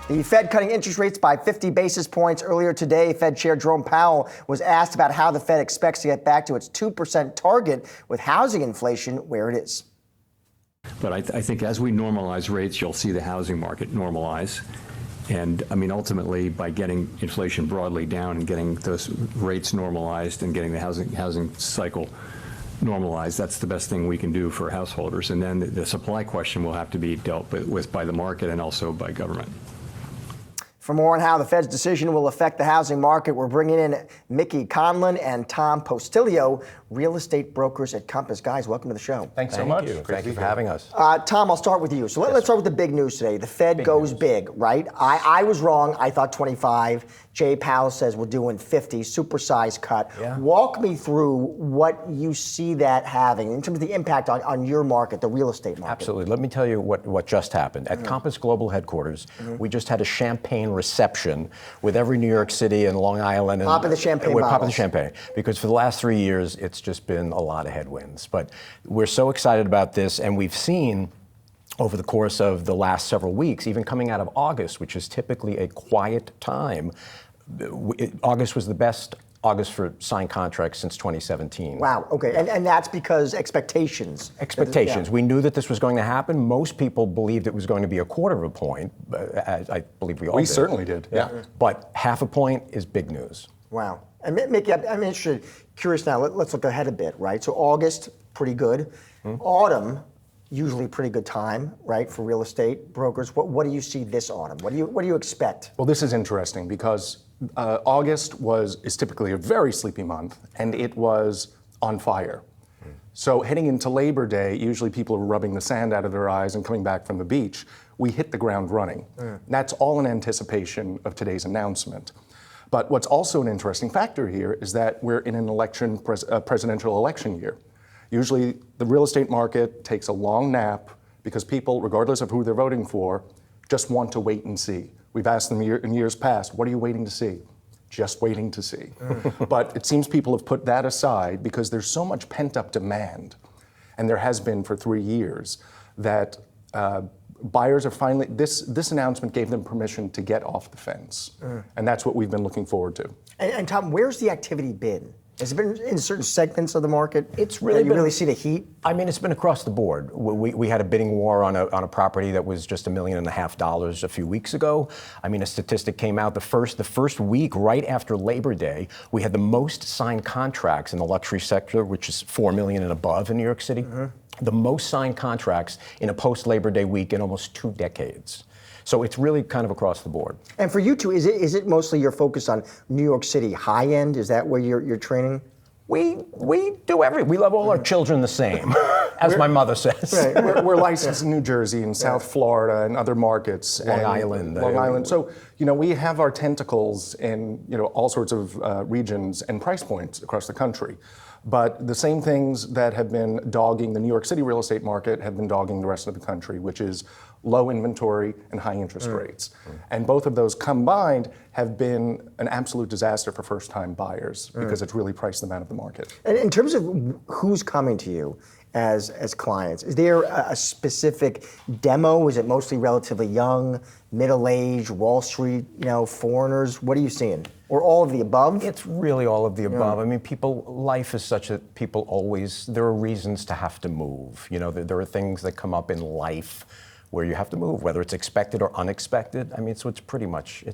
The Fed cutting interest rates by 50 basis points earlier today. Fed Chair Jerome Powell was asked about how the Fed expects to get back to its 2% target with housing inflation where it is. But I think as we normalize rates, you'll see the housing market normalize. And I mean, ultimately, by getting inflation broadly down and getting those rates normalized and getting the housing cycle normalized, that's the best thing we can do for householders. And then the supply question will have to be dealt with by the market and also by government. For more on how the Fed's decision will affect the housing market, we're bringing in Mickey Conlon and Tom Postilio, real estate brokers at Compass. Guys, welcome to the show. Thanks so much. Thank you for having us. Tom, I'll start with you. So let's start with the big news today. The Fed goes big, right? I was wrong. I thought 25. Jay Powell says we're doing 50, supersized cut. Yeah. Walk me through what you see that having in terms of the impact on your market, the real estate market. Absolutely. Let me tell you what just happened. At Compass Global Headquarters, we just had a champagne reception with every New York City and Long Island. And popping the champagne we're bottles. Popping the champagne. Because for the last 3 years, it's just been a lot of headwinds. But we're so excited about this, and we've seen over the course of the last several weeks, even coming out of August, which is typically a quiet time, August was the best August for signed contracts since 2017. Wow, okay, and that's because expectations. Expectations. Yeah. We knew that this was going to happen. Most people believed it was going to be a quarter of a point. I believe we all did. We certainly did, yeah. But half a point is big news. Wow. And Mickey, I'm interested, curious now, let's look ahead a bit, right? So August, pretty good. Autumn, usually pretty good time, right, for real estate brokers. What do you see this autumn? What do you expect? Well, this is interesting because August is typically a very sleepy month, and it was on fire. So heading into Labor Day, usually people are rubbing the sand out of their eyes and coming back from the beach. We hit the ground running. That's all in anticipation of today's announcement. But what's also an interesting factor here is that we're in an presidential election year. Usually the real estate market takes a long nap because people, regardless of who they're voting for, just want to wait and see. We've asked them in years past, what are you waiting to see? Just waiting to see. But it seems people have put that aside because there's so much pent-up demand, and there has been for 3 years, that buyers are finally, this announcement gave them permission to get off the fence. And that's what we've been looking forward to. And Tom, where's the activity been? Has it been in certain segments of the market? It's really you really see the heat? I mean, it's been across the board. We had a bidding war on a property that was just $1.5 million a few weeks ago. I mean, a statistic came out the first week right after Labor Day, we had the most signed contracts in the luxury sector, which is $4 million and above in New York City. The most signed contracts in a post-Labor Day week in almost 2 decades. So it's really kind of across the board. And for you two, is it mostly your focus on New York City high end? Is that where you're training? We do we love all our children the same, as my mother says. Right. We're licensed in New Jersey and South Florida and other markets. Long Island. So, we have our tentacles in, all sorts of regions and price points across the country. But the same things that have been dogging the New York City real estate market have been dogging the rest of the country, which is low inventory and high interest rates. And both of those combined have been an absolute disaster for first-time buyers because it's really priced them out of the market. And in terms of who's coming to you as clients, is there a specific demo? Is it mostly relatively young, middle-aged, Wall Street, foreigners? What are you seeing? Or all of the above? It's really all of the above. I mean, life is such that people always, there are reasons to have to move. There are things that come up in life where you have to move, whether it's expected or unexpected. I mean, so it's pretty much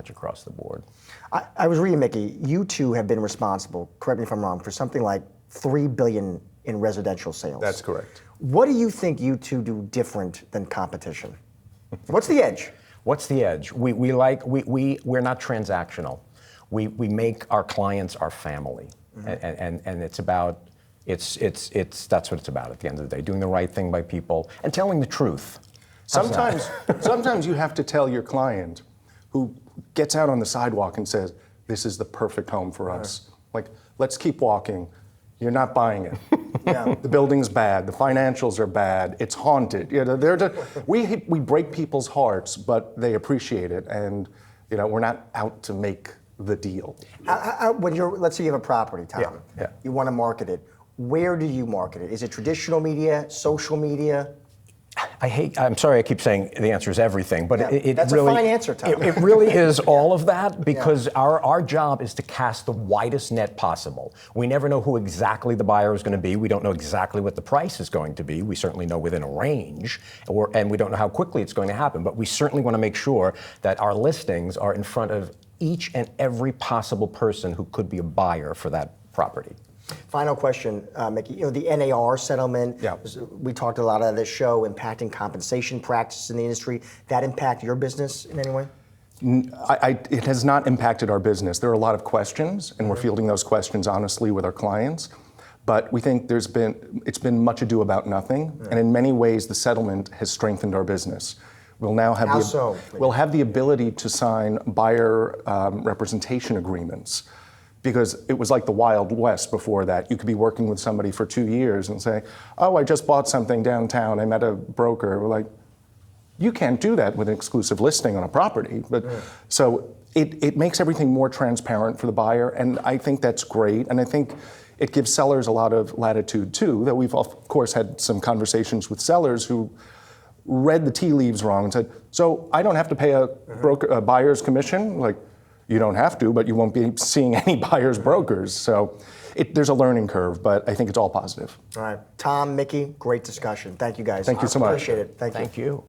across the board. I was reading, Mickey, you two have been responsible, correct me if I'm wrong, for something like $3 billion in residential sales. That's correct. What do you think you two do different than competition? What's the edge? What's the edge? We're not transactional. We make our clients our family, and it's about that's what it's about at the end of the day, doing the right thing by people and telling the truth. Sometimes you have to tell your client who gets out on the sidewalk and says, this is the perfect home for us. Like, let's keep walking. You're not buying it. The building's bad. The financials are bad. It's haunted. We break people's hearts, but they appreciate it. And we're not out to make the deal. Let's say you have a property, Tom. You want to market it. Where do you market it? Is it traditional media, social media? I'm sorry I keep saying the answer is everything, but Yeah, it that's really, a fine answer, Tom. It really is all of that, because our job is to cast the widest net possible. We never know who exactly the buyer is going to be. We don't know exactly what the price is going to be. We certainly know within a range, and we don't know how quickly it's going to happen, but we certainly want to make sure that our listings are in front of each and every possible person who could be a buyer for that property. Final question, Mickey. The NAR settlement, Yeah. we talked a lot of this show impacting compensation practices in the industry. That impact your business in any way? It has not impacted our business. There are a lot of questions, and we're fielding those questions honestly with our clients. But we think it's been much ado about nothing, and in many ways the settlement has strengthened our business. We'll now have we'll have the ability to sign buyer representation agreements, because it was like the Wild West before that. You could be working with somebody for 2 years and say, oh, I just bought something downtown, I met a broker. We're like, you can't do that with an exclusive listing on a property. But so it makes everything more transparent for the buyer, and I think that's great. And I think it gives sellers a lot of latitude too, that we've of course had some conversations with sellers who read the tea leaves wrong and said, so I don't have to pay a buyer's commission? Like, you don't have to, but you won't be seeing any buyers brokers. So there's a learning curve, but I think it's all positive. All right. Tom, Mickey, great discussion. Thank you guys. Thank you so much. Appreciate it. Thank you. Thank you.